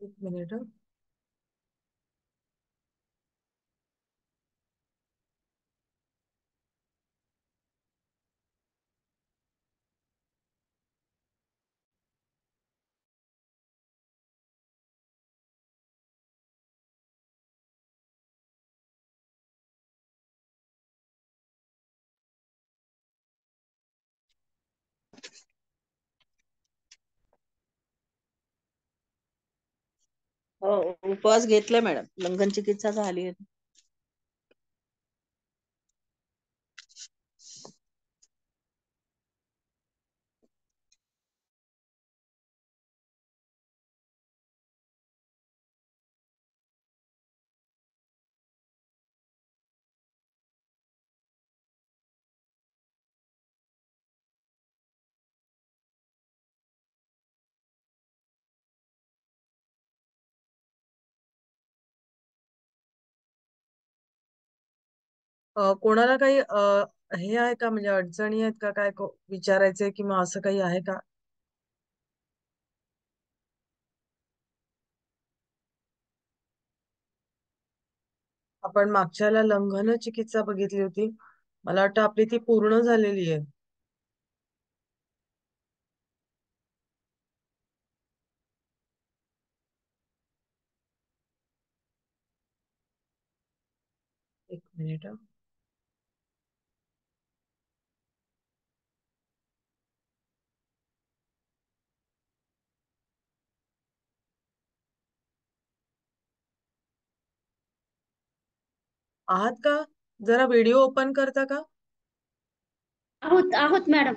एक मिनिट हं. हो, उपवास घेतलाय मॅडम. लंघन चिकित्सा झाली आहे. कोणाला काही हे आहे का, म्हणजे अडचणी आहेत का, काय विचारायचंय किंवा असं काही आहे का? आपण मागच्याला लंघन चिकित्सा बघितली होती. मला वाटतं आपली ती पूर्ण झालेली आहे. एक मिनिट हं. आहात का? जरा व्हिडिओ ओपन करता का? आहोत आहोत मॅडम.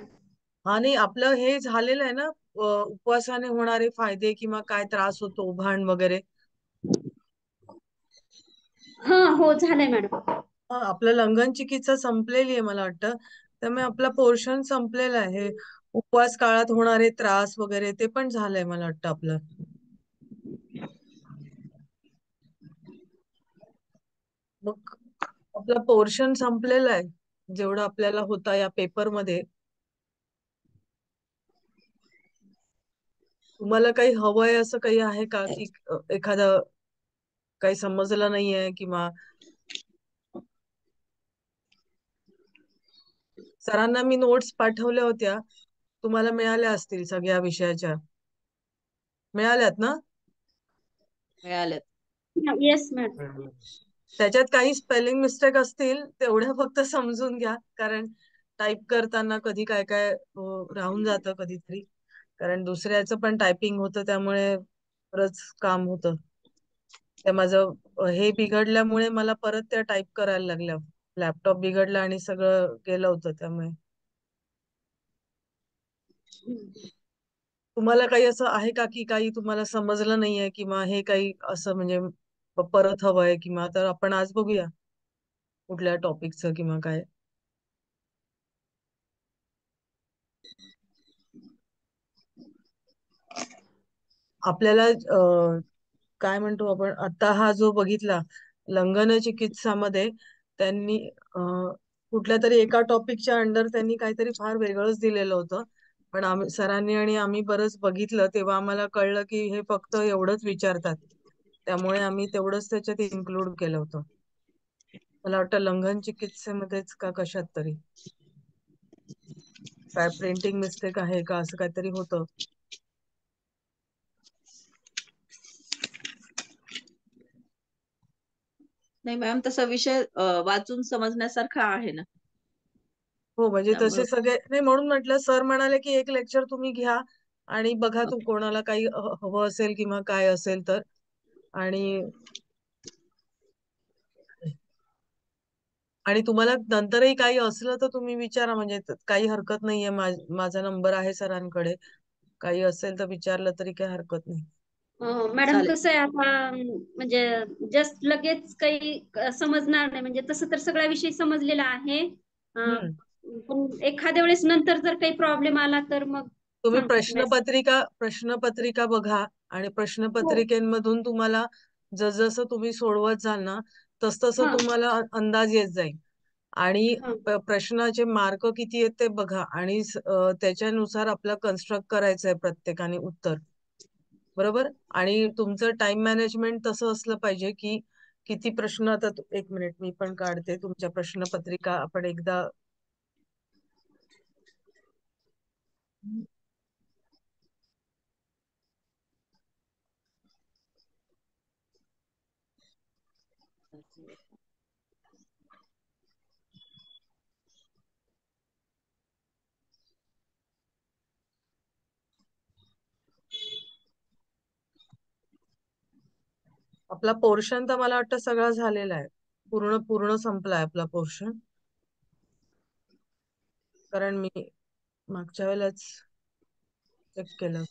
हा, नाही, आपलं हे झालेलं आहे ना, उपवासाने होणारे फायदे किंवा काय त्रास होतो, उभाण वगैरे. हा, हो झालंय मॅडम. आपलं लंघन चिकित्सा संपलेली आहे मला वाटतं. त्यामुळे आपला पोर्शन संपलेला आहे. उपवास काळात होणारे त्रास वगैरे ते पण झालंय मला वाटतं आपलं. मग आपला पोर्शन संपलेला आहे, जेवढं आपल्याला होता या पेपरमध्ये. तुम्हाला काही हवंय असं काही आहे का, की एखादं काही समजलं नाहीये किंवा सरांना मी नोट्स पाठवल्या होत्या, तुम्हाला मिळाल्या असतील सगळ्या विषयाच्या. मिळाल्यात ना? मिळाल्यात. Yes madam. त्याच्यात काही स्पेलिंग मिस्टेक असतील तेवढ्या फक्त समजून घ्या, कारण टाईप करताना कधी काय काय राहून जातं कधीतरी. कारण दुसऱ्याचं पण टायपिंग होतं, त्यामुळे बरंच काम होतं. त्या माझं हे बिघडल्यामुळे मला परत त्या टाईप करायला लागल्या. लॅपटॉप बिघडला आणि सगळं गेलं होतं त्यामुळे. तुम्हाला काही असं आहे का, की काही तुम्हाला समजलं नाहीये किंवा हे काही असं म्हणजे परत हवंय, किंवा तर आपण आज बघूया कुठल्या टॉपिकचं किंवा काय. आपल्याला काय म्हणतो आपण, आता हा जो बघितला लंघन चिकित्सामध्ये, त्यांनी कुठल्या तरी एका टॉपिकच्या अंडर त्यांनी काहीतरी फार वेगळंच दिलेलं होतं. पण आम्ही सरांनी आणि आम्ही बरंच बघितलं तेव्हा आम्हाला कळलं की हे फक्त एवढंच विचारतात. त्यामुळे आम्ही तेवढंच त्याच्यात इन्क्लूड केलं होतं. मला वाटतं लंघन चिकित्सेमध्येच का कशात तरी काय प्रिंटिंग मिस्टेक आहे का, असं काहीतरी होतं. नाही मॅम, तसा विषय वाचून समजण्यासारखा आहे ना. हो, म्हणजे त्यामुळे तसे सगळे नाही, म्हणून म्हटलं, सर म्हणाले की एक लेक्चर तुम्ही घ्या आणि बघा तू ओके. कोणाला काही हवं असेल किंवा काय असेल तर. आणि आणि तुम्हाला नंतरही काही असलं तर तुम्ही विचारा, म्हणजे काही हरकत नाहीये. माझा नंबर आहे सरांकडे. काही असेल तर विचारलं तरी काही हरकत नाही. मॅडम चालेल. कसं आहे आता, म्हणजे जस्ट लगेच काही समजणार नाही. म्हणजे तसं तर सगळा विषय समजलेला आहे. हम्म. पण एखाद्या वेळेस नंतर जर काही प्रॉब्लेम आला तर मग तुम्ही सांगते मेसेज. प्रश्नपत्रिका बघा, आणि हो. प्रश्नपत्रिकेमधून तुम्हाला जसजसं तुम्ही सोडवत जाल ना, तसतसं हा तुम्हाला अंदाज येत जाईल. आणि हा प्रश्नाचे मार्क किती आहेत ते बघा, आणि त्याच्यानुसार आपला कन्स्ट्रक्ट करायचं आहे प्रत्येकाने उत्तर. बरोबर. आणि तुमचं टाइम मॅनेजमेंट तसं असलं पाहिजे की किती प्रश्न, आता एक मिनिट मी पण काढते तुमच्या प्रश्नपत्रिका आपण एकदा. आपला पोर्शन तर मला वाटतं सगळा झालेला आहे, पूर्ण पूर्ण संपलाय आपला पोर्शन. कारण मी मागच्या वेळेलाच चेक केलं.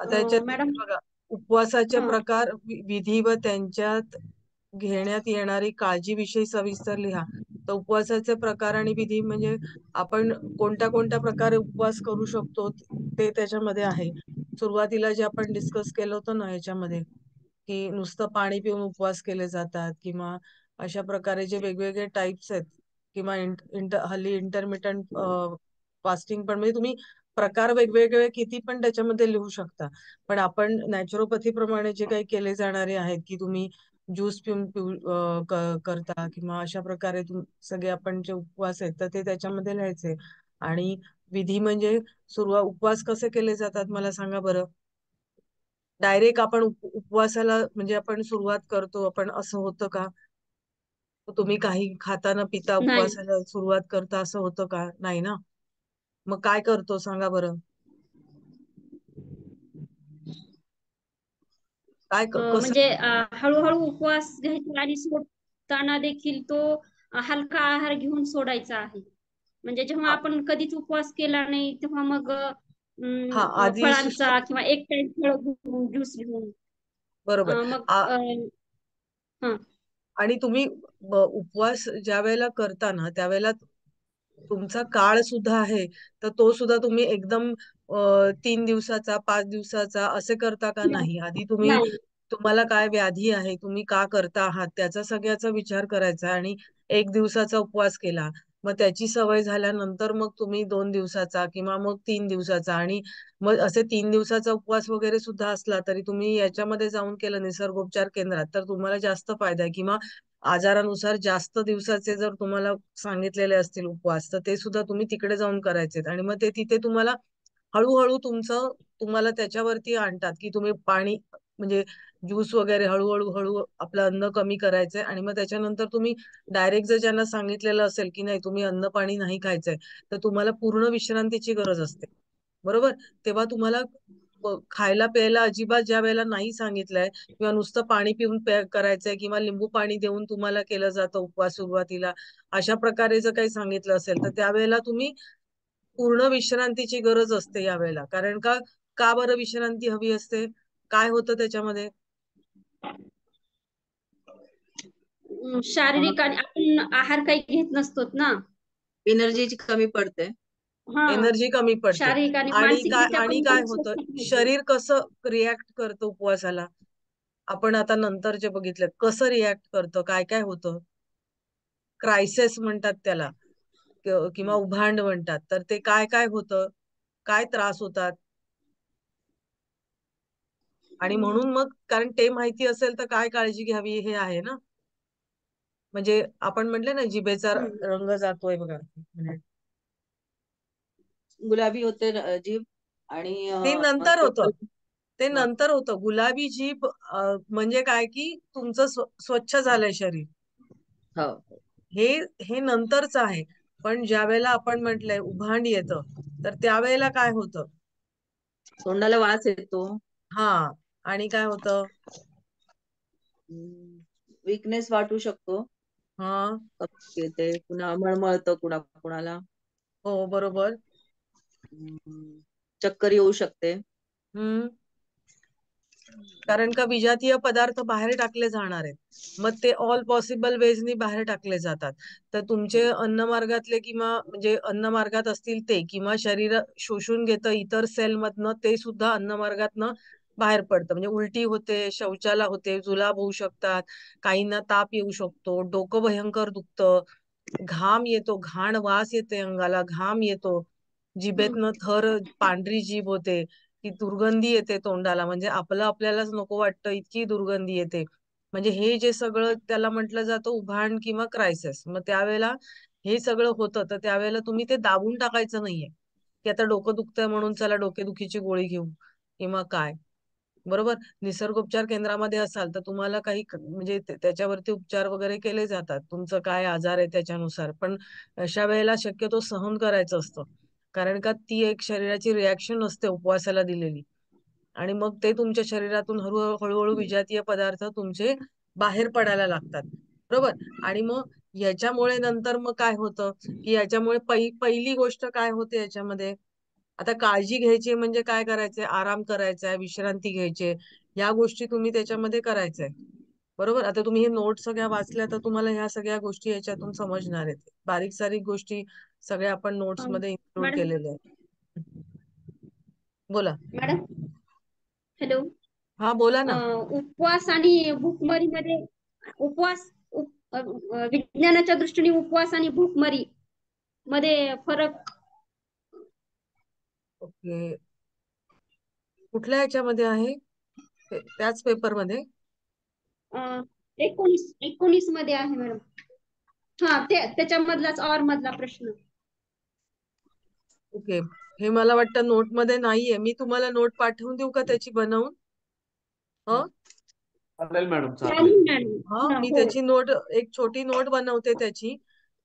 आता याच्यात मॅडम. बघा, उपवासाचे हा. प्रकार, विधी व त्यांच्यात घेण्यात येणारी काळजीविषयी सविस्तर लिहा. तर उपवासाचे प्रकार आणि विधी म्हणजे आपण कोणत्या कोणत्या प्रकारे उपवास करू शकतो ते त्याच्यामध्ये आहे. सुरुवातीला जे आपण डिस्कस केलं होतं ना याच्यामध्ये, की नुसतं पाणी पिऊन उपवास केले जातात, किंवा अशा प्रकारे जे वेगवेगळे टाइप्स आहेत, किंवा हल्ली इंटरमिटंट फास्टिंग पण, म्हणजे तुम्ही प्रकार वेगवेगळे किती पण त्याच्यामध्ये लिहू शकता. पण आपण नॅचरोपॅथी प्रमाणे जे काही केले जाणारे आहेत, की तुम्ही ज्यूस पिऊन करता, किंवा अशा प्रकारे सगळे आपण जे उपवास आहेत तर ते त्याच्यामध्ये लिहायचे. आणि विधी म्हणजे उपवास कसे केले जातात मला सांगा बरं. डायरेक्ट आपण उपवासाला म्हणजे आपण सुरुवात करतो आपण, असं होतं का? तुम्ही काही खाता न पिता नाही. उपवासाला सुरुवात करता असं होतं का? नाही ना. मग काय करतो सांगा बरं. काय कसं? म्हणजे हळूहळू उपवास घ्यायचा आणि सोडताना देखील तो हलका आहार घेऊन सोडायचा आहे. म्हणजे जेव्हा हा आपण कधीच उपवास केला नाही तेव्हा मग हा, आधी फळांचा किंवा एक टाइम फळ घेऊन ज्यूस घेऊन बरोबर. मग आ, हा. आणि तुम्ही उपवास ज्या वेळेला करता ना त्यावेळेला तुमचा काळ सुद्धा आहे, तर तो सुद्धा तुम्ही एकदम 3 दिवसाचा 5 दिवसाचा असे करता का? नाही. नाही. आधी तुम्ही, नाही. तुम्हाला काय व्याधी आहे, तुम्ही का करता आहात त्याचा सगळ्याचा विचार करायचा. आणि 1 दिवसाचा उपवास केला, मग त्याची सवय झाल्यानंतर मग तुम्ही 2 दिवसाचा किंवा मग 3 दिवसाचा, आणि मग असे 3 दिवसाचा उपवास वगैरे सुद्धा असला तरी तुम्ही याच्यामध्ये जाऊन केलं निसर्गोपचार केंद्रात, तर तुम्हाला जास्त फायदा आहे. किंवा आजारानुसार जास्त दिवसाचे जर तुम्हाला सांगितलेले असतील उपवास, तर ते सुद्धा तुम्ही तिकडे जाऊन करायचे. आणि मग ते तिथे तुम्हाला हळूहळू तुम्हाला त्याच्यावरती आणतात, की तुम्ही पाणी म्हणजे ज्यूस वगैरे हळूहळू हळू आपलं अन्न कमी करायचंय. आणि मग त्याच्यानंतर तुम्ही डायरेक्ट जर ज्यांना सांगितलेलं असेल की नाही तुम्ही अन्न पाणी नाही खायचंय, तर तुम्हाला पूर्ण विश्रांतीची गरज असते. बरोबर. तेव्हा तुम्हाला खायला प्यायला अजिबात ज्या वेळेला नाही सांगितलंय, किंवा नुसतं पाणी पिऊन करायचंय, किंवा लिंबू पाणी देऊन तुम्हाला केलं जातं उपवास सुरुवातीला, अशा प्रकारे जर काही सांगितलं असेल तर त्यावेळेला तुम्ही पूर्ण विश्रांतीची गरज असते यावेळेला. कारण का, का बरं विश्रांती हवी असते? काय होतं त्याच्यामध्ये? शारीरिक आणि आपण आहार काही घेत नसतो ना. एनर्जीची कमी पडते. हा. एनर्जी कमी पडते. शारीरिक आणि आणि काय मानसिकरित्या आणि पण काय खूप होतं, स्वस्त पाहिजे. शरीर कसं रिॲक्ट करतं उपवासाला? आपण आता नंतर जे बघितलं कसं रिॲक्ट करतं, काय काय होतं. क्रायसिस म्हणतात त्याला, किंवा उभांड म्हणतात. तर ते काय काय होतं, काय त्रास होतात. आणि म्हणून मग, कारण ते माहिती असेल तर काय काळजी घ्यावी हे आहे ना. म्हणजे आपण म्हटलं ना जिभेचा हम्म. रंग जातोय बघा. गुलाबी होते जीभ. आणि ते नंतर होतं. ते हा. नंतर होतं. गुलाबी जीभ म्हणजे काय, की तुमचं स्वच्छ झालंय शरीर. हो. हे हे नंतरच आहे. पण ज्या वेळेला आपण म्हटलंय उभांड येतं, तर त्यावेळेला काय होतं? तोंडाला वास येतो. हा. आणि काय होतं? वीकनेस वाटू शकतो. हा. येते पुन्हा मळमळतं कुणाला. हो बरोबर. चक्कर येऊ शकते. हम्म. कारण का विजातीय पदार्थ बाहेर टाकले जाणार आहेत. मग ते ऑल पॉसिबल वेजनी बाहेर टाकले जातात. तर तुमचे अन्नमार्गातले किंवा म्हणजे अन्नमार्गात असतील ते किंवा शरीर शोषून घेतं इतर सेल मधनं ते सुद्धा अन्नमार्गातनं बाहेर पडतं. म्हणजे उलटी होते, शौचाला होते, जुलाब होऊ शकतात, काहींना ताप येऊ शकतो, डोकं भयंकर दुखतं, घाम येतो, घाण वास येते अंगाला, घाम येतो, जिभेतनं थर पांढरी जीभ होते, की दुर्गंधी येते तोंडाला, म्हणजे आपलं आपल्यालाच नको वाटतं इतकी दुर्गंधी येते. म्हणजे हे जे सगळं त्याला म्हटलं जातं उभाण किंवा क्रायसिस. मग त्यावेळेला हे सगळं होतं तर त्यावेळेला तुम्ही ते दाबून टाकायचं नाहीये, की आता डोकं दुखतंय म्हणून चला डोकेदुखीची गोळी घेऊ किंवा काय. बरोबर. निसर्गोपचार केंद्रामध्ये असाल तर तुम्हाला काही म्हणजे त्याच्यावरती उपचार वगैरे केले जातात, तुमचं काय आजार आहे त्याच्यानुसार. पण अशा वेळेला शक्यतो सहन करायचं असतं, कारण का ती एक शरीराची रिॲक्शन असते उपवासाला दिलेली. आणि मग ते तुमच्या शरीरातून हळूहळू विजातीय पदार्थ तुमचे बाहेर पडायला लागतात. बरोबर. आणि मग याच्यामुळे नंतर मग काय होतं, की याच्यामुळे पहिली गोष्ट काय होते याच्यामध्ये, आता काळजी घ्यायची म्हणजे काय करायचंय, आराम करायचा, विश्रांती घ्यायची, या गोष्टी तुम्ही त्याच्यामध्ये करायचंय. बरोबर. आता तुम्ही हे नोट सगळ्या वाचल्या तर तुम्हाला ह्या सगळ्या गोष्टी याच्यातून समजणार आहेत. बारीक सारीक गोष्टी सगळ्या आपण नोट्स मध्ये इन्क्लूड मॅडम केलेल्या आहेत. बोला. Madam hello. हा बोला ना. उपवास आणि भूकमरीमध्ये उपवास विज्ञानाच्या दृष्टीने उपवास आणि भूकमरी मध्ये फरक. ओके. कुठल्या ह्याच्यामध्ये आहे त्याच पेपरमध्ये? 19 मध्ये आहे मॅडम. हा त्याच्यामधलाच ऑर मधला प्रश्न. ओके. हे मला वाटतं नोट मध्ये नाहीये. मी तुम्हाला नोट पाठवून देऊ का त्याची बनवून? हं. चालेल मॅडम, चालेल. चालेल मॅडम. हा, मी हो. त्याची नोट एक छोटी नोट बनवते त्याची,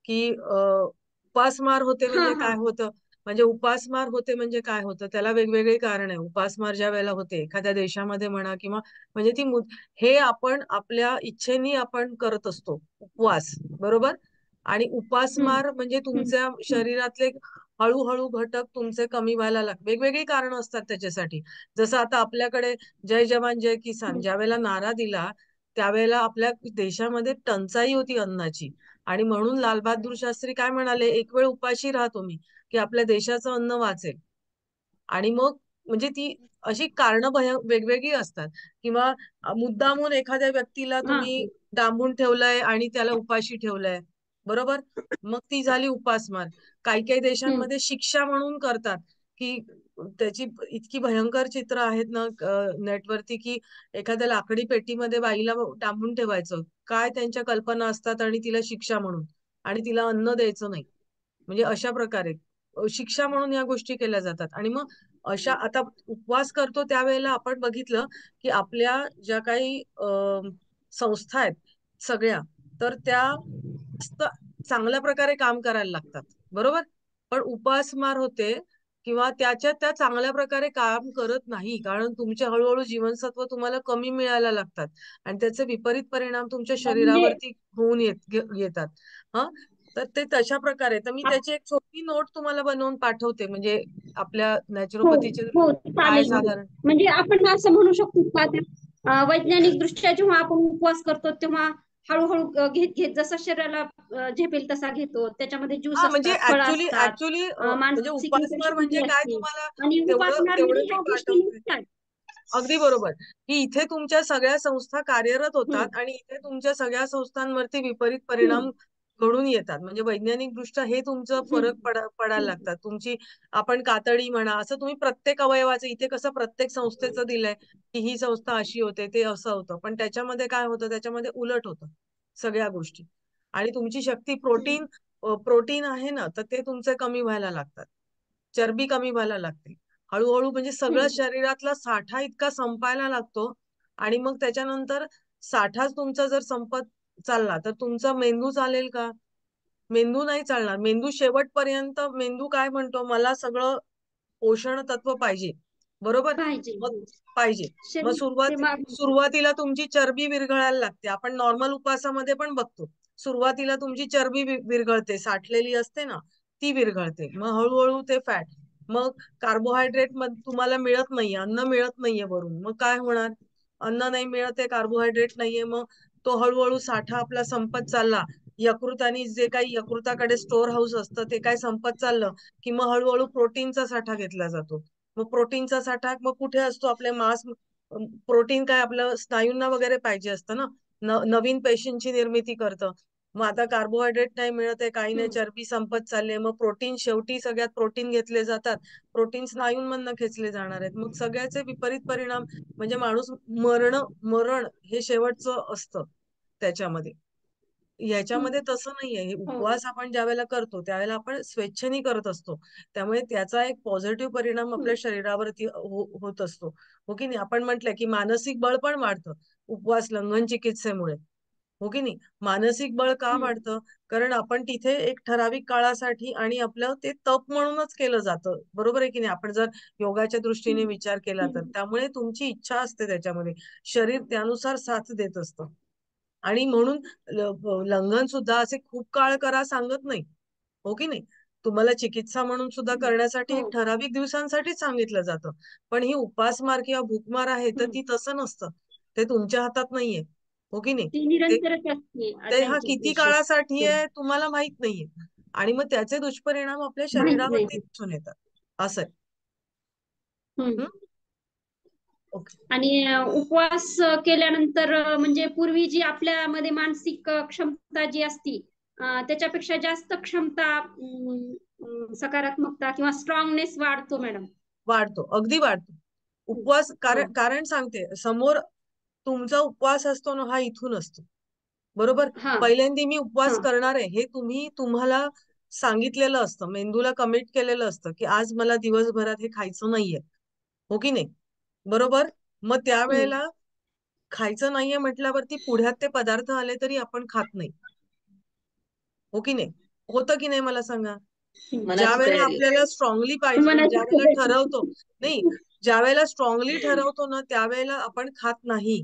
की उपासमार होते हा म्हणजे हा. काय होतं. म्हणजे उपासमार होते म्हणजे काय होतं, त्याला वेगवेगळी कारण आहे. उपासमार ज्या वेळेला होते एखाद्या देशामध्ये म्हणा किंवा म्हणजे हे आपण आपल्या इच्छेनी आपण करत असतो उपवास. बरोबर. आणि हम्म, उपासमार म्हणजे हम्म, तुमच्या हम्म, शरीरातले हळूहळू घटक तुमचे कमी व्हायला वेगवेगळी कारणं असतात त्याच्यासाठी. जसं आता आपल्याकडे जय जवान जय किसान हम्म. ज्या वेळेला नारा दिला त्यावेळेला आपल्या देशामध्ये टंचाई होती अन्नाची. आणि म्हणून लालबहादूर शास्त्री काय म्हणाले, एक वेळ उपाशी राहा तुम्ही, की आपल्या देशाचं अन्न वाचेल. आणि मग म्हणजे ती अशी कारणं वेगवेगळी असतात. किंवा मुद्दामून एखाद्या व्यक्तीला हा. तुम्ही डांबून ठेवलंय आणि त्याला उपाशी ठेवलंय. बरोबर. मग ती झाली उपासमार. काही काही हम्म. देशांमध्ये शिक्षा म्हणून करतात, की त्याची इतकी भयंकर चित्र आहेत ना नेटवरती, की एखाद्या लाकडी पेटीमध्ये बाईला डांबून ठेवायचं, काय त्यांच्या कल्पना असतात, आणि तिला शिक्षा म्हणून, आणि तिला अन्न द्यायचं नाही. म्हणजे अशा प्रकारे शिक्षा म्हणून या गोष्टी केल्या जातात. आणि मग अशा आता उपवास करतो त्यावेळेला आपण बघितलं, की आपल्या ज्या काही संस्था आहेत सगळ्या, तर त्या जास्त चांगल्या प्रकारे काम करायला लागतात. बरोबर. पण उपासमार होते किंवा त्याच्यात त्या चांगल्या प्रकारे काम करत नाही, कारण तुमचे हळूहळू जीवनसत्व तुम्हाला कमी मिळायला लागतात आणि त्याचे विपरीत परिणाम तुमच्या म्हणजे शरीरावरती होऊन येतात. हा. तर ते तशा प्रकारे, तर मी त्याची एक छोटी नोट तुम्हाला बनवून पाठवते, म्हणजे आपल्या हो नॅचरोपॅथीचे हो काय चालेल मॅडम. साधारण. म्हणजे आपण असं म्हणू शकतो का वैज्ञानिक दृष्ट्या जेव्हा आपण उपवास करतो तेव्हा हळूहळू घेत घेत जसा शरीराला झेपेल तसा घेतो. त्याच्यामध्ये ज्यूस हा, म्हणजे असतात, फळं ऍक्च्युली असतात, ऍक्च्युली म्हणजे मानसिक उपासमार म्हणजे शुद्धी काय असते. तुम्हाला आणि तेवढं उपासनामध्ये मी ह्या गोष्टी पाठवते. निघतात. अगदी बरोबर, की इथे तुमच्या सगळ्या संस्था कार्यरत हम्म, होतात आणि इथे तुमच्या सगळ्या संस्थांवरती विपरीत हम्म, परिणाम घडून येतात. म्हणजे वैज्ञानिक दृष्ट्या हे तुमचं हम्म, फरक पडायला हम्म, लागतात. तुमची आपण कातडी म्हणा, असं तुम्ही प्रत्येक अवयवाचं इथे कसं प्रत्येक संस्थेचं दिलंय, की ही संस्था अशी होते, ते असं होतं. पण त्याच्यामध्ये काय होतं, त्याच्यामध्ये उलट होतं सगळ्या गोष्टी. आणि तुमची शक्ती हम्म, प्रोटीन आहे ना, तर ते तुमचे कमी व्हायला लागतात. चरबी कमी व्हायला लागते हळूहळू. म्हणजे सगळं हम्म. शरीरातला साठा इतका संपायला लागतो. आणि मग त्याच्यानंतर साठाच तुमचा जर संपत चालला तर तुमचा मेंदू चालेल का? मेंदू नाही चालणार. मेंदू शेवटपर्यंत मेंदू काय म्हणतो, मला सगळं पोषण तत्व पाहिजे. बरोबर. पाहिजे. मग हम्म. पाहिजे. मग शरीर ते मागतं. सुरुवातीला तुमची चरबी विरघळायला लागते. आपण नॉर्मल उपासामध्ये पण बघतो, सुरुवातीला तुमची चरबी विरघळते, साठलेली असते ना, ती विरघळते. मग हळूहळू ते फॅट, मग कार्बोहायड्रेट तुम्हाला मिळत नाहीये, अन्न मिळत नाहीये वरून, मग काय होणार, अन्न नाही मिळत आहे, कार्बोहायड्रेट नाहीये, मग तो हळूहळू साठा आपला संपत चालला. यकृतानी जे काही यकृताकडे स्टोअर हाऊस असतं ते काय संपत चाललं की मग हळूहळू प्रोटीनचा साठा घेतला जातो. मग प्रोटीनचा साठा मग कुठे असतो? आपल्या प्रोटीन काय आपलं स्नायूंना वगैरे पाहिजे असतं ना. नवीन पेशींची निर्मिती करतं. मग आता कार्बोहायड्रेट नाही मिळत आहे, काही नाही, चरबी संपत चालली, मग प्रोटीन, शेवटी सगळ्यात प्रोटीन घेतले जातात. प्रोटीन स्नायूंमधनं खेचले जाणार आहेत. मग सगळ्याचे विपरीत परिणाम म्हणजे माणूस मरण हे शेवटचं असतं त्याच्यामध्ये. ह्याच्यामध्ये तसं नाहीये. हे उपवास आपण ज्या वेळेला करतो त्यावेळेला आपण स्वेच्छेने करत असतो. त्यामुळे त्याचा एक पॉझिटिव्ह परिणाम आपल्या शरीरावरती होत असतो. हो की नाही? आपण म्हटलंय की मानसिक बळ पण वाढतं उपवास लंघन चिकित्सेमुळे. हो की नाही? मानसिक बळ का वाढतं? कारण आपण तिथे एक ठराविक काळासाठी आणि आपलं ते तप म्हणूनच केलं जातं. बरोबर आहे की नाही? आपण जर योगाच्या दृष्टीने विचार केला तर. त्यामुळे तुमची इच्छा असते त्याच्यामध्ये. शरीर त्यानुसार साथ देत असतं. आणि म्हणून लंघन सुद्धा असे खूप काळ करा सांगत नाही. हो की नाही? तुम्हाला चिकित्सा म्हणून सुद्धा करण्यासाठी एक ठराविक दिवसांसाठीच सांगितलं जातं. पण ही उपासमार किंवा भूकमार आहे तर ती तसं नसतं. ते तुमच्या हातात नाहीये. हो की नाही? ती ते निरंतरच असते ते हा त्यांची किती विशेष. काळासाठी आहे तुम्हाला माहित नाहीये. आणि मग त्याचे दुष्परिणाम आपल्या माहित शरीरावरती नाही. दिसून येतात. असं आहे. हम्म. ओके. आणि उपवास केल्यानंतर म्हणजे पूर्वी जी आपल्यामध्ये मानसिक क्षमता जी असती त्याच्यापेक्षा जास्त क्षमता सकारात्मकता किंवा स्ट्रॉंगनेस वाढतो मॅडम. वाढतो, अगदी वाढतो. उपवास कारण सांगते, समोर तुमचा उपवास असतो ना हा इथून असतो. बरोबर? हा पहिल्यांदा मी उपवास हा करणार आहे हे तुम्हाला सांगितलेलं असतं, मेंदूला कमिट केलेलं असतं की आज मला दिवसभरात हे खायचं नाहीये. हो की नाही? बरोबर? मग त्यावेळेला खायचं नाहीये म्हटल्यावरती पुढ्यात ते पदार्थ आले तरी आपण खात नाही. हो की नाही? होतं की नाही मला सांगा? ज्या मनाची वेळेला तयारी. आपल्याला स्ट्रॉंगली पाहिजे, ज्या वेळेला ठरवतो नाही, ज्या वेळेला स्ट्रॉंगली ठरवतो ना त्यावेळेला आपण खात नाही.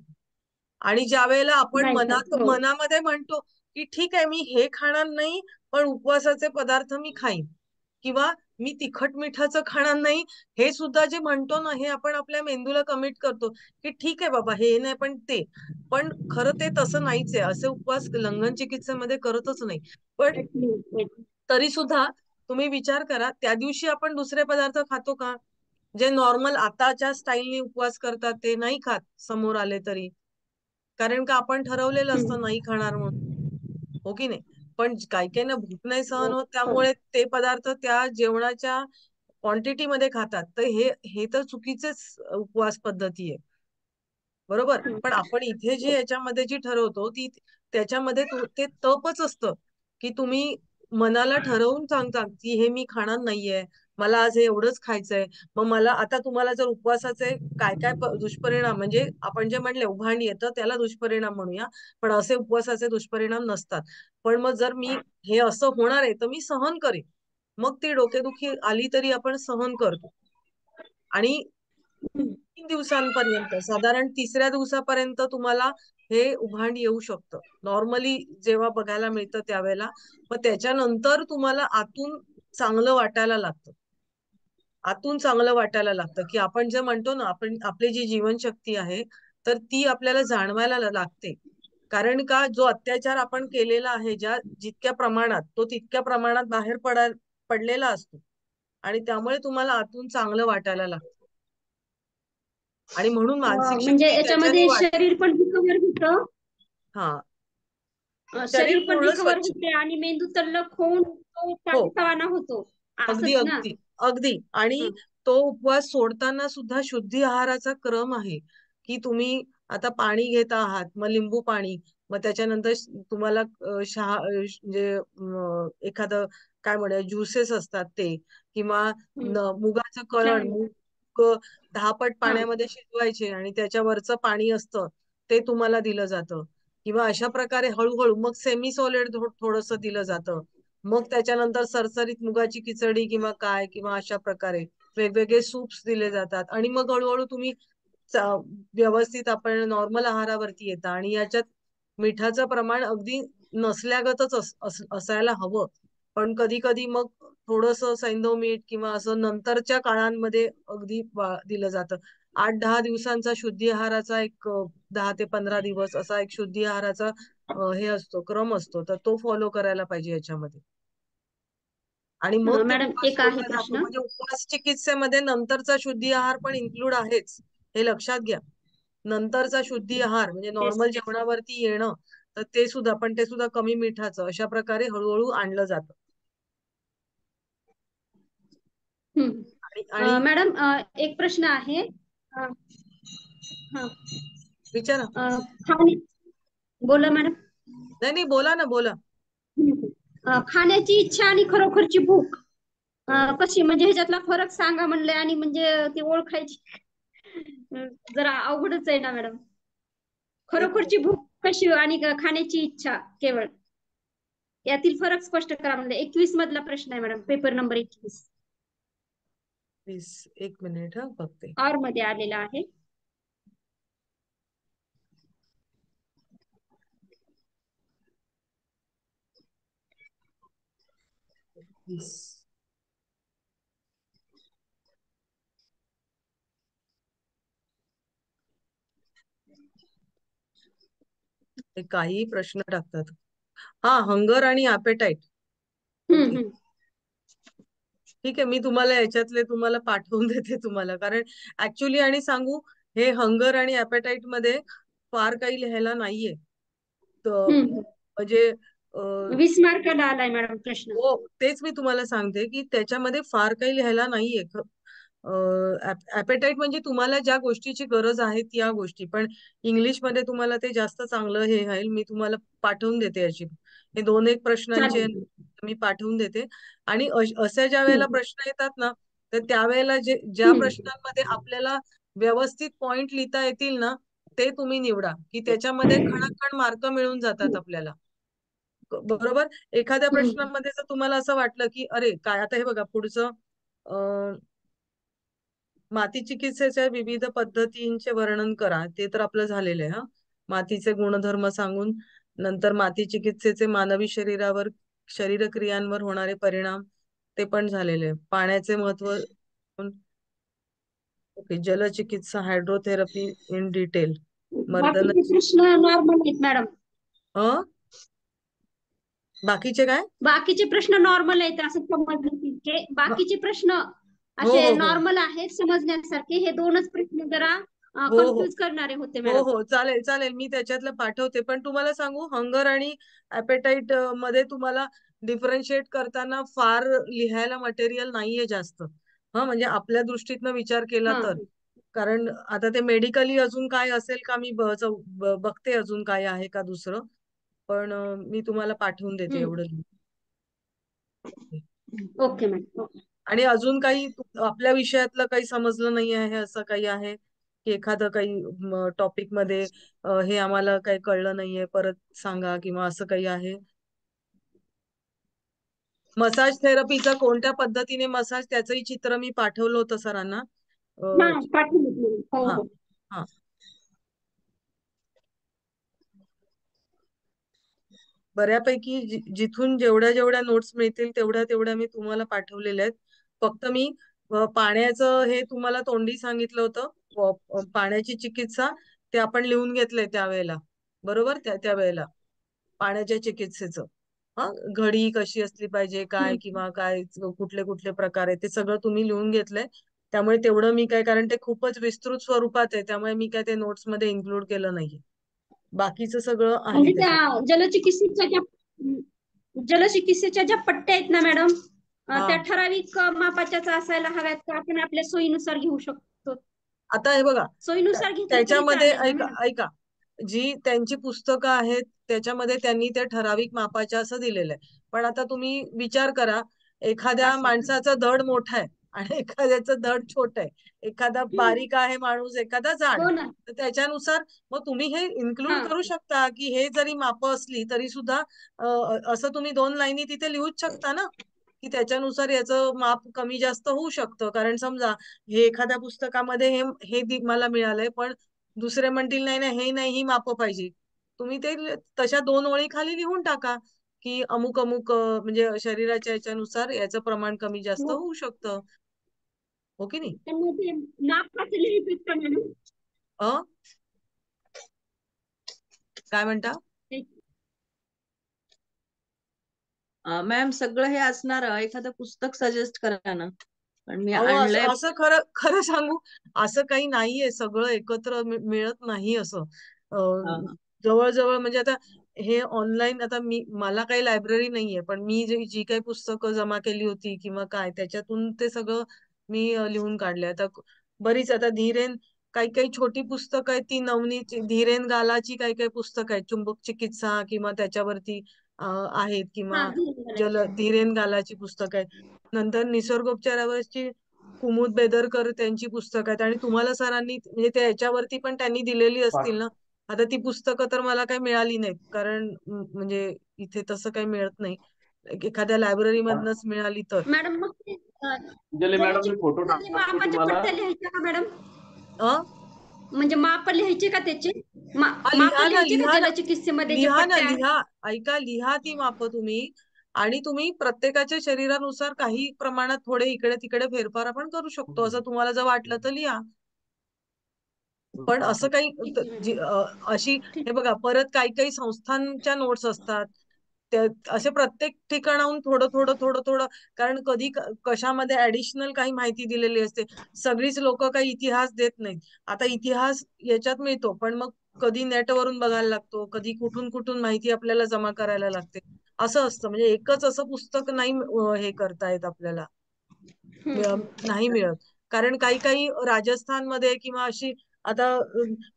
आणि ज्या वेळेला आपण नाही का? हो. मनामध्ये म्हणतो की ठीक आहे मी हे खाणार नाही पण उपवासाचे पदार्थ मी खाईन किंवा मी तिखट मिठाचं खाणार नाही, हे सुद्धा जे म्हणतो ना हे आपण आपल्या मेंदूला कमिट करतो की ठीक आहे बाबा हे नाही पण ते. पण खरं ते तसं नाहीच आहे. असे उपवास लंघन चिकित्सेमध्ये करतच नाही. पण तरी सुद्धा तुम्ही विचार करा त्या दिवशी आपण दुसरे पदार्थ खातो का? जे नॉर्मल आताच्या स्टाईलने उपवास करतात ते नाही खात समोर आले तरी. कारण का आपण ठरवलेलं असतं नाही खाणार म्हणून. हो की नाही? पण काही काहींना भूक नाही सहन होत त्यामुळे ते पदार्थ त्या जेवणाच्या क्वांटिटीमध्ये खातात. तर हे तर चुकीचेच उपवास पद्धती आहे. बरोबर? पण आपण इथे जे याच्यामध्ये जी ठरवतो ती त्याच्यामध्ये ते तपच असतं की तुम्ही मनाला ठरवून सांगता की हे मी खाणार नाहीये, मला आज हे एवढंच खायचंय. मग मला आता तुम्हाला जर उपवासाचे काय काय दुष्परिणाम म्हणजे आपण जे म्हणले उभांडी येतं त्याला दुष्परिणाम म्हणूया, पण असे उपवासाचे दुष्परिणाम नसतात. पण मग जर मी हे असं होणार आहे तर मी सहन करेन. मग ती डोकेदुखी आली तरी आपण सहन करतो. आणि 3 दिवसांपर्यंत साधारण तिसऱ्या दिवसापर्यंत तुम्हाला हे उभांड येऊ शकतं. नॉर्मली जेव्हा बघायला मिळतं त्यावेळेला. मग त्याच्यानंतर तुम्हाला आतून चांगलं वाटायला लागतं. आतून चांगलं वाटायला लागतं, की आपण जे म्हणतो ना आपली जी जीवनशक्ती आहे, तर ती आपल्याला जाणवायला लागते. कारण का जो अत्याचार आपण केलेला आहे, जितक्या प्रमाणात, तो तितक्या प्रमाणात बाहेर पडलेला असतो. आणि त्यामुळे तुम्हाला आतून चांगलं वाटायला लागतं. आणि म्हणून मानसिक म्हणजे शक्ती त्याच्याने याच्यामध्ये वाढते. शरीर पण रिकव्हर होतं. हा. शरीर शरीर पण पूर्ण रिकव्हर स्वच्छ. होते आणि मेंदू तल्लख होऊन तो हो. ताजेतवाना होतो. अगदी, असंच ना? अगदी, अगदी. आणि तो उपवास सोडताना सुद्धा शुद्धी आहाराचा क्रम आहे, की तुम्ही आता पाणी घेत आहात, मग लिंबू पाणी, मग त्याच्यानंतर तुम्हाला म्हणजे एखादं काय म्हणूया ज्युसेस असतात ते किंवा मुगाचं कळण, चहा. मूग 10 पट पाण्यामध्ये शिजवायचे आणि त्याच्यावरचं पाणी असतं ते तुम्हाला दिलं जातं किंवा अशा प्रकारे हळूहळू मग सेमी सॉलिड थोडंसं दिलं जातं. मग त्याच्यानंतर सरसरीत मुगाची खिचडी किंवा काय किंवा अशा प्रकारे वेगवेगळे सूप्स दिले जातात आणि मग हळूहळू तुम्ही व्यवस्थित आपण नॉर्मल आहारावरती येता आणि याच्यात मिठाचं प्रमाण अगदी नसल्यागतच असायला हवं. पण कधी कधी मग थोडंसं सैंधव मीठ किंवा असं नंतरच्या काळांमध्ये अगदी दिलं जातं. 8-10 दिवसांचा शुद्धी आहाराचा एक 10 ते 15 दिवस असा एक शुद्धी आहाराचा हे असतो, क्रम असतो, तर तो फॉलो करायला पाहिजे याच्यामध्ये. आणि मग तो मॅडम उपवास एक आहे सोडला जातो. प्रश्न. म्हणजे उपवास चिकित्सेमध्ये नंतरचा शुद्धी आहार पण इन्क्लूड आहेच, हे लक्षात घ्या. नंतरचा शुद्धी आहार म्हणजे Yes. नॉर्मल जेवणावरती येणं, तर ते सुद्धा, पण ते सुद्धा कमी मिठाचं, अशा प्रकारे हळूहळू आणलं जातं. आणि आणि मॅडम एक प्रश्न आहे. अ, हा. विचारा. खाणे बोला मॅडम. नाही नाही, बोला ना, बोला. खाण्याची इच्छा आणि खरोखरची भूक कशी, म्हणजे ह्याच्यातला फरक सांगा म्हणले, आणि म्हणजे ती ओळखायची जरा अवघडच आहे ना मॅडम. एक खरोखरची भूक कशी आणि खाण्याची इच्छा केवळ, यातील फरक स्पष्ट करा म्हणले. 21 मधला प्रश्न आहे मॅडम, पेपर नंबर 21. एक मिनिट हा, बघते. आर मध्ये आलेला आहे. ते काही प्रश्न टाकतात. हा, हंगर आणि ॲपेटाईट. हम्म ओके, हम्म ठीक आहे. मी तुम्हाला याच्यातले तुम्हाला पाठवून देते तुम्हाला, कारण ऍक्च्युली आणि सांगू, हे हंगर आणि ॲपेटाईट मध्ये फार काही लिहायला नाहीये. तर हम्म. म्हणजे 20 मार्काला आलाय मॅडम प्रश्न. हो, तेच मी तुम्हाला सांगते की त्याच्यामध्ये फार काही लिहायला नाहीये. ॲपेटाईट म्हणजे तुम्हाला ज्या गोष्टीची गरज आहे त्या गोष्टी, पण इंग्लिशमध्ये तुम्हाला ते जास्त चांगलं हे राहील. मी तुम्हाला पाठवून देते याची, हे 2-1 प्रश्नांचे चालेल. मी पाठवून देते. आणि अशा ज्या वेळेला हम्म प्रश्न येतात ना, तर त्यावेळेला ज्या हम्म प्रश्नांमध्ये आपल्याला व्यवस्थित पॉइंट लिहिता येतील ना, ते तुम्ही निवडा, की त्याच्यामध्ये खणाखण मार्क मिळून जातात आपल्याला. बरोबर. एखाद्या हम्म प्रश्नामध्ये जर तुम्हाला असं वाटलं की अरे काय, आता हे बघा पुढचं, माती चिकित्सेच्या विविध पद्धतींचे वर्णन करा, ते तर आपलं झालेलं आहे. हा, मातीचे गुणधर्म सांगून नंतर माती चिकित्सेचे मानवी शरीरक्रियांवर होणारे परिणाम, ते पण झालेले आहे. पाण्याचे महत्व, ओके, जलचिकित्सा, हायड्रोथेरपी इन डिटेल, मर्दन. बाकीचे प्रश्न नॉर्मल आहेत मॅडम. बाकीचे काय? बाकीचे प्रश्न नॉर्मल आहेत असं समजण्यासारखे. बाकीचे प्रश्न हो असे हो हो नॉर्मल आहेत समजण्यासारखे. हे 2च प्रश्न जरा हो हो कन्फ्युज करणारे होते हो मॅडम. हो, चालेल चालेल, मी त्याच्यातलं पाठवते. पण तुम्हाला सांगू, हंगर आणि ॲपेटाईट मध्ये तुम्हाला डिफरन्शिएट करताना फार लिहायला मटेरियल नाहीये जास्त. हा, म्हणजे आपल्या दृष्टीतनं विचार केला हा तर, कारण आता ते मेडिकली अजून काय असेल का, मी बघते अजून काय आहे का दुसरं. पण मी तुम्हाला पाठवून देते एवढं. Okay madam. आणि अजून काही आपल्या विषयातलं काही समजलं नाही आहे असं काही आहे की, एखादं काही टॉपिक मध्ये हे आम्हाला काही कळलं नाहीये, परत सांगा, किंवा असं काही आहे? मसाज थेरपीचा कोणत्या पद्धतीने मसाज, त्याचंही चित्र मी पाठवलं होतं सरांना. हा पाठवलं. हो हा हो. हा, बऱ्यापैकी जिथून जेवढ्या जेवढ्या नोट्स मिळतील तेवढ्या तेवढ्या मी तुम्हाला पाठवलेल्या आहेत. फक्त मी पाण्याचं हे तुम्हाला तोंडी सांगितलं होतं. पाण्याची चिकित्सा ते आपण लिहून घेतलंय त्यावेळेला, बरोबर. त्यावेळेला पाण्याच्या चिकित्सेचं, हा, घडी कशी असली पाहिजे, काय, किंवा काय कुठले कुठले प्रकार आहे, ते सगळं तुम्ही लिहून घेतलंय. त्यामुळे तेवढं मी काय, कारण ते खूपच विस्तृत स्वरूपात आहे, त्यामुळे मी काय ते नोट्स मध्ये इन्क्लूड केलं नाहीये. बाकीचं सगळं आहे म्हणजे त्याच्यात. त्या जलचिकित्सेच्या ज्या पट्ट्या आहेत ना मॅडम, हा, त्या ठराविक मापाच्याच असायला हव्यात का आपण आपल्या सोयीनुसार घेऊ शकतो? आता हे बघा, सोयीनुसार घेतलं तरी त्याच्यामध्ये चालेल ना ऐका मॅडम? ऐका, जी त्यांची पुस्तकं आहेत त्याच्यामध्ये त्यांनी ते ठराविक मापाच्या असं दिलेलं आहे. पण आता तुम्ही विचार करा, एखाद्या असं का? माणसाचं धड मोठं आहे आणि एखाद्याचं धड छोट आहे, एखादा बारीक आहे माणूस, एखादा जाड हो आहे, ना. तर त्याच्यानुसार मग तुम्ही हे इन्क्लूड हा करू शकता की हे जरी मापं असली तरी सुद्धा असं तुम्ही 2 लाईनी तिथे लिहूच शकता ना, की त्याच्यानुसार याचं माप कमी जास्त होऊ शकतं. कारण समजा हे एखाद्या पुस्तकामध्ये मला मिळालंय, पण दुसरे म्हणतील नाही नाही, हे नाही, ही मापं पाहिजे. तुम्ही ते तशा 2 ओळी खाली लिहून टाका की अमुक अमुक, म्हणजे शरीराच्या याच्यानुसार याचं प्रमाण कमी जास्त हो. होऊ शकतं. हो की नाही? पण मग ते मापाचं लिहितात का मॅडम? अ काय म्हणता? मॅम सगळं हे असणार एखादं पुस्तक सजेस्ट करा ना, पण मी अहो आणलंय. असं असं खरं खरं सांगू, असं काही नाहीये, सगळं एकत्र मिळत नाही असं. हा, अं, हा. जवळजवळ म्हणजे आता हे ऑनलाईन, आता मला काही लायब्ररी नाहीये, पण मी जी काही पुस्तकं जमा केली होती किंवा काय, त्याच्यातून ते सगळं मी लिहून काढले. आता बरीच, आता धीरेन, काही काही छोटी पुस्तकं आहेत ती नवनीत, धीरेन गालाची काही काही पुस्तकं आहेत, चुंबक चिकित्सा किंवा त्याच्यावरती आहेत, हा, किंवा धीरेन धीरेन गालाची पुस्तकं आहेत. नंतर निसर्गोपचारावरची कुमुद बेदरकर त्यांची पुस्तकं आहेत, आणि तुम्हाला सरांनी म्हणजे त्याच्यावरती पण त्यांनी दिलेली असतील ना. आता ती पुस्तकं तर मला काही मिळाली नाहीत, कारण म्हणजे इथे तसं काही मिळत नाही. एखाद्या लायब्ररी मधनच मिळाली तर. मॅडम. मग ते, अंजली मॅडम, मी फोटो त्याचे टाकतो मापाच्या तुम्हाला. पट्ट्या लिहायच्या का मॅडम? अ म्हणजे माप लिहायचे का त्याचे? माप लिहा ना, लिहायचे का लिहा ना, जलचिकित्सेमध्ये जे लिहा ना, पट्ट्या आहेत? लिहा. ऐका, लिहा ती माप तुम्ही. आणि तुम्ही प्रत्येकाच्या शरीरानुसार काही प्रमाणात थोडे इकडे तिकडे फेरफार आपण करू शकतो, असं तुम्हाला जर वाटलं तर लिहा. पण असं काही ठीक आहे मॅडम. अशी, ठीक. हे बघा, परत काही काही संस्थांच्या नोट्स असतात, त्या असे प्रत्येक ठिकाणाहून थोडं थोडं थोडं थोडं, कारण कधी कशामध्ये ऍडिशनल काही माहिती दिलेली असते. सगळीच लोक काही इतिहास देत नाहीत. आता इतिहास याच्यात मिळतो, पण मग कधी नेटवरून बघायला लागतो, कधी कुठून कुठून माहिती आपल्याला जमा करायला लागते. असं असतं, म्हणजे एकच असं पुस्तक नाही हे करता येत आपल्याला, नाही मिळत. कारण काही काही राजस्थानमध्ये किंवा अशी, आता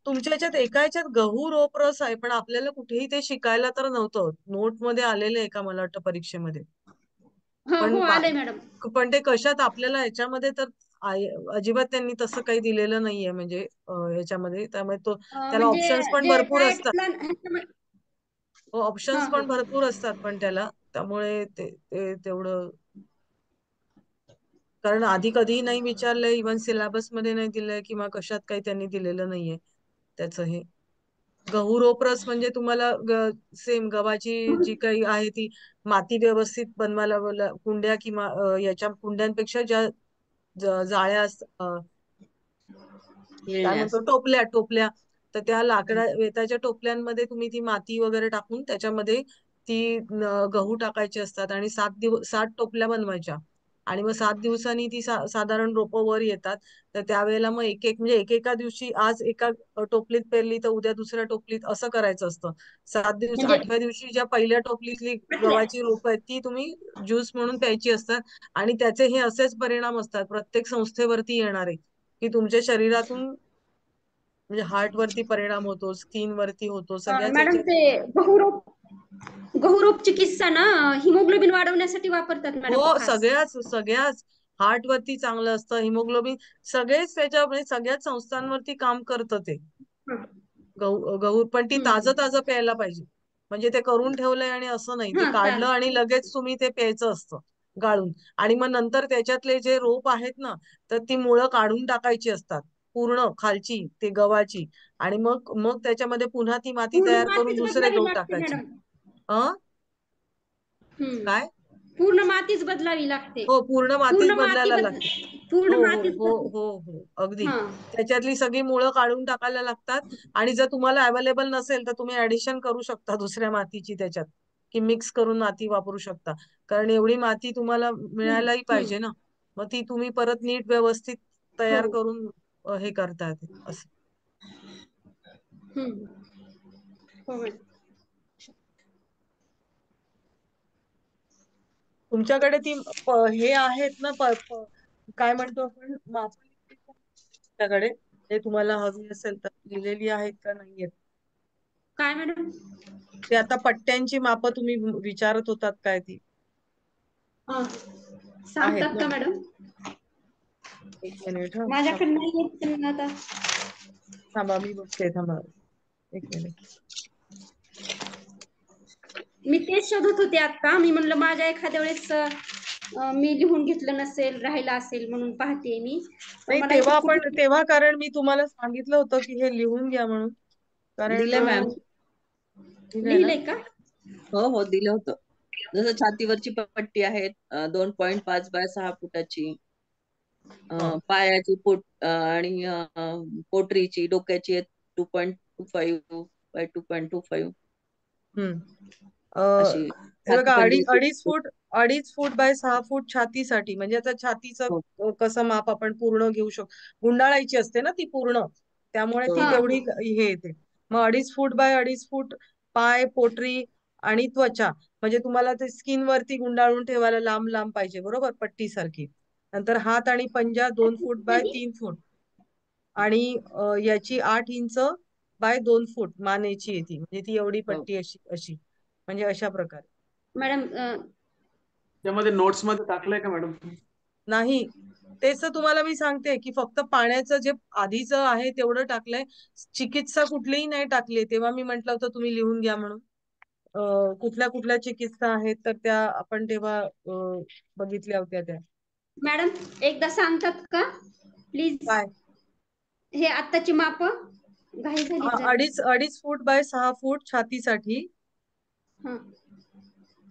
तुमच्या ह्याच्यात एका ह्याच्यात गहू रोप रस आहे, पण आपल्याला कुठेही ते शिकायला तर नव्हतं. नोट मध्ये आलेलं आहे का, मला वाटतं परीक्षेमध्ये. हो पण हो, आलंय मॅडम. पण ते कशात आपल्याला ह्याच्यामध्ये तर अजिबात त्यांनी तसं काही दिलेलं नाहीये, म्हणजे ह्याच्यामध्ये. त्यामुळे त्याला म्हणजे ऑप्शन्स पण जे भरपूर असतात. गाईडलाईन. हा ऑप्शन्स हा. पण भरपूर असतात पण त्याला, त्यामुळे ते तेवढं, कारण आधी कधीही नाही विचारलंय, इव्हन सिलेबस मध्ये नाही दिलंय, किंवा कशात काही त्यांनी दिलेलं नाहीये त्याचं हे. गहू रोपरस म्हणजे तुम्हाला सेम गव्हाची जी काही आहे ती माती व्यवस्थित बनवायला कुंड्या, किंवा याच्या कुंड्यांपेक्षा ज्या जाळ्या काय येण्यास. म्हणतो, टोपल्या टोपल्या, तर त्या वेताच्या टोपल्यांमध्ये तुम्ही ती माती वगैरे टाकून त्याच्यामध्ये ती गहू टाकायचे असतात, आणि 7 टोपल्या बनवायच्या. आणि मग 7 दिवसांनी ती साधारण रोपं वर येतात. तर त्यावेळेला मग एक एक, म्हणजे एकेका दिवशी आज एका टोपलीत पेरली तर उद्या दुसऱ्या टोपलीत, असं करायचं असतं. 7 दिवस, म्हणजे 8व्या दिवशी ज्या पहिल्या टोपलीतली गव्हाची रोपं आहेत ती तुम्ही ज्यूस म्हणून प्यायची असतात. आणि त्याचे हे असेच परिणाम असतात प्रत्येक संस्थेवरती येणारे, की तुमच्या शरीरातून, म्हणजे हार्ट वरती परिणाम होतो, स्किन वरती होतो, सगळ्याच मॅडम, याच्यात. ते गहू रोप चिकित्सा ना, हिमोग्लोबिन वाढवण्यासाठी वापरतात मॅडम, हो, खास. सगळ्याच हार्ट वरती चांगलं असतं हिमोग्लोबिन. सगळेच त्याच्या, म्हणजे सगळ्याच संस्थांवरती काम करतं ते हं. गहू. पण ती ताजं हं. ताजं प्यायला पाहिजे. म्हणजे ते करून ठेवलंय आणि असं नाही, ते हा, काढलं आणि चालेल. लगेच तुम्ही ते प्यायचं असतं गाळून. आणि मग नंतर त्याच्यातले जे रोप आहेत ना, तर ती मुळं काढून टाकायची असतात पूर्ण खालची, ते गव्हाची. आणि मग मग त्याच्यामध्ये पुन्हा ती माती पूर्ण तयार करून मातीच दुसरे बदलावी गहू लागते टाकायचे. मॅडम. अ हम्म. काय? पूर्ण मातीच बदलावी लागते. हो, पूर्ण मातीच पूर्ण माती बदलायला लागते. पूर्ण हो हो मातीच हो हो हो, अगदी. हा. त्याच्यातली सगळी मुळं काढून टाकायला लागतात. आणि जर तुम्हाला अवेलेबल नसेल तर तुम्ही ऍडिशन करू शकता दुसऱ्या मातीची त्याच्यात, की मिक्स करून माती वापरू शकता. कारण एवढी माती तुम्हाला हम्म. मिळायलाही हम्म. पाहिजे ना. मग ती तुम्ही परत नीट व्यवस्थित हो. तयार करून हे करता येते असं. हम्म. हो मॅडम. तुमच्याकडे ती हे आहेत ना, काय म्हणतो आपण, माप तुमच्याकडे, हे तुम्हाला हवी असेल तर लिहिलेली आहेत का नाहीयेत? काय मॅडम? ते आता पट्ट्यांची माप तुम्ही विचारत होतात काय, ती हा. आहेत सांगतात ना? का मॅडम? एक मिनिट, हा माझ्याकडे नाही येत पण आता. थांबा, मी बघते, थांबा एक मिनिट. मी तेच शोधत होते आता. मी म्हणलं माझ्या एखाद्या वेळेस मी लिहून घेतलं नसेल, राहिला असेल, म्हणून पाहते मी. पण नाही, मला इथं कुठे तेव्हा कारण मी तुम्हाला सांगितलं होतं की हे लिहून घ्या म्हणून. कारण दिले मॅम. दिलंय ना. लिहिलंय का? हो हो, दिलं होतं. जसं छातीवरची पट्टी आहे 2.5 बाय 6 फुटाची. पायाची आणि पोटरीची डोक्याची 2.25 बाय 2.25 हम्म अ, अशी हे बघा छाती पंजाची. 2.5 फूट बाय 6 फूट छातीसाठी, म्हणजे आता छातीचं हो, कसं माप आपण पूर्ण घेऊ शकतो, गुंडाळायची असते ना ती पूर्ण, त्यामुळे हो, ती हा तेवढी हा हे येते. मग 2.5 फूट बाय 2.5 फूट पाय, पोटरी आणि त्वचा, म्हणजे तुम्हाला ते स्किन वरती गुंडाळून ठेवायला लांब लांब पाहिजे, बरोबर, पट्टी सारखी. नंतर हात आणि पंजा 2 फूट बाय कधी 3 फूट, आणि याची 8 इंच बाय 2 फूट मानेची येते, म्हणजे ती एवढी हो. पट्टी अशी अशी, म्हणजे अशा प्रकारे. मॅडम त्यामध्ये नोट्स मध्ये टाकलंय का मॅडम? नाही, तेच तर तुम्हाला मी सांगते की फक्त पाण्याचं जे आधीचं आहे तेवढं टाकलंय, चिकित्सा कुठलीही नाही टाकली. तेव्हा मी म्हंटल होतं तुम्ही लिहून घ्या म्हणून. कुठल्या कुठल्या चिकित्सा आहेत तर त्या आपण तेव्हा बघितल्या होत्या त्या. मॅडम एकदा सांगतात का प्लीज? काय? हे आत्ताची माप घाई झाली जरा. अडीच फूट बाय 6 फूट छातीसाठी, हा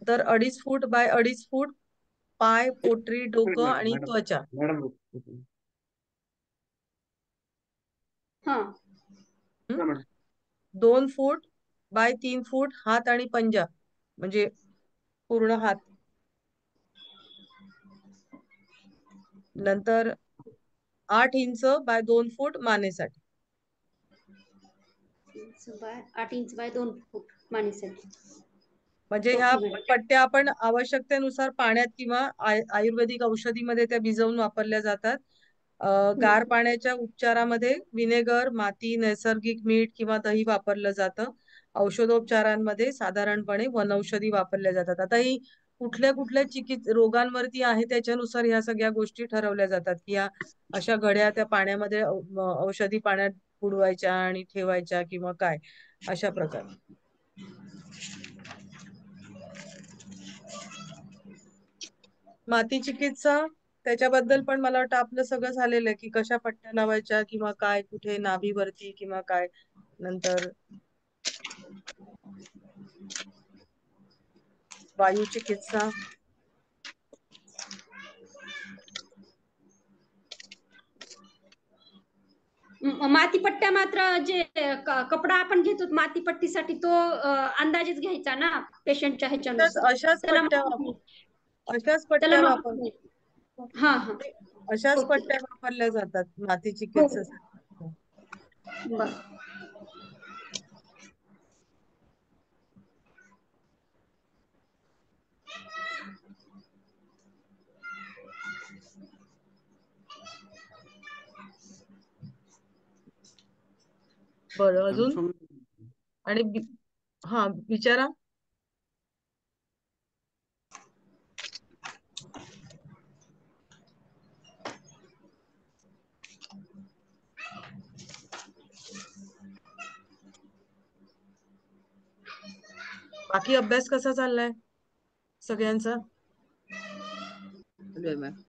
तर 2.5 फूट बाय 2.5 फूट पाय, पोटरी, डोकं मॅडम आणि मॅडम त्वचा. मॅडम हा हं? मॅडम 2 फूट बाय 3 फूट हात आणि पंजा, म्हणजे पूर्ण हात. नंतर 8 इंच बाय 2 फूट मानेसाठी. 8 इंच बाय 2 फूट मानेसाठी. म्हणजे ह्या ओके मॅडम. पट्ट्या आपण आवश्यकतेनुसार पाण्यात किंवा आयुर्वेदिक औषधीमध्ये त्या भिजवून वापरल्या जातात. गार पाण्याच्या उपचारामध्ये विनेगर, माती, नैसर्गिक मीठ किंवा दही वापरलं जातं. औषधोपचारांमध्ये साधारणपणे वनौषधी वापरल्या जातात. आता ही कुठल्या कुठल्या रोगांवरती आहे त्याच्यानुसार ह्या सगळ्या गोष्टी ठरवल्या जातात, की या अशा घड्या त्या पाण्यामध्ये औषधी पाण्यात बुडवायच्या आणि ठेवायच्या किंवा काय, अशा प्रकारे. माती चिकित्सा, त्याच्याबद्दल पण मला वाटतं आपलं सगळं झालेलं आहे, की कशा पट्ट्या लावायच्या किंवा काय, कुठे नाभीवरती किंवा काय. नंतर वायू चिकित्सा, मातीपट्ट्या मात्र जे कपडा आपण घेतो मातीपट्टीसाठी तो अंदाजेच घ्यायचा ना पेशंटच्या ह्याच्यानुसार. अशाच त्याला पट्ट्या माप नाही. अशाच त्याला पट्ट्या माप वापर नाही. हा हा अशाच ओके. पट्ट्या वापरल्या जातात माती हो चिकित्सेसाठी. बर. बरं, अजून? कन्फर्म आणि हा, विचारा. बाकी अभ्यास कसा चाललाय सगळ्यांचा? चालू आहे मॅम.